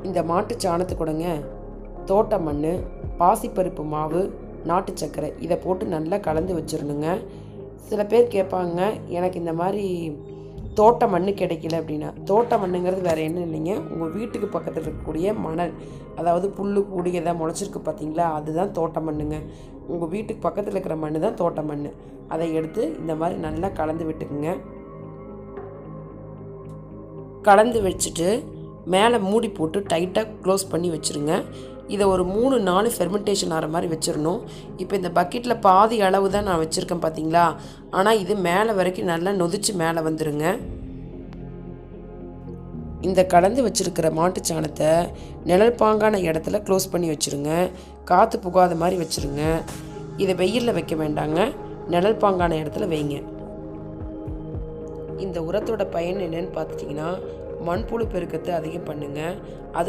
இந்த மாட்டு சாணத்து கூடங்க தோட்ட மண், பாசிப்பருப்பு மாவு, நாட்டு சர்க்கரை இதை போட்டு நல்லா கலந்து வச்சிடணுங்க. சில பேர் கேட்பாங்க, எனக்கு இந்த மாதிரி தோட்ட மண் கிடைக்கல அப்படின்னா. தோட்ட மண்ணுங்கிறது வேறு என்ன இல்லைங்க, உங்கள் வீட்டுக்கு பக்கத்தில் இருக்கக்கூடிய மணல், அதாவது புல் கூடி எதாவது முளைச்சிருக்கு பார்த்தீங்களா, அதுதான் தோட்ட மண்ணுங்க. உங்கள் வீட்டுக்கு பக்கத்தில் இருக்கிற மண் தான் தோட்ட மண். அதை எடுத்து இந்த மாதிரி நல்லா கலந்து விட்டுக்குங்க. கலந்து வச்சுட்டு மேலே மூடி போட்டு டைட்டாக க்ளோஸ் பண்ணி வச்சுருங்க. இதை ஒரு 3-4 ஃபெர்மெண்டேஷன் ஆகிற மாதிரி வச்சிடணும். இப்போ இந்த பக்கெட்டில் பாதி அளவு தான் நான் வச்சுருக்கேன் பார்த்தீங்களா, ஆனால் இது மேலே வரைக்கும் நல்லா நொதிச்சு மேலே வந்துடுங்க. இந்த கலந்து வச்சுருக்கிற மாட்டு சாணத்தை நிழல் பாங்கான இடத்துல க்ளோஸ் பண்ணி வச்சுருங்க. காற்று புகாத மாதிரி வச்சுருங்க. இதை வெயிலில் வைக்க வேண்டாங்க, நிழல் பாங்கான இடத்துல வைங்க. இந்த உரத்தோட பயன் என்னன்னு பார்த்துட்டிங்கன்னா, மண்புழு பெருக்கத்தை அதிகம் பண்ணுங்க. அது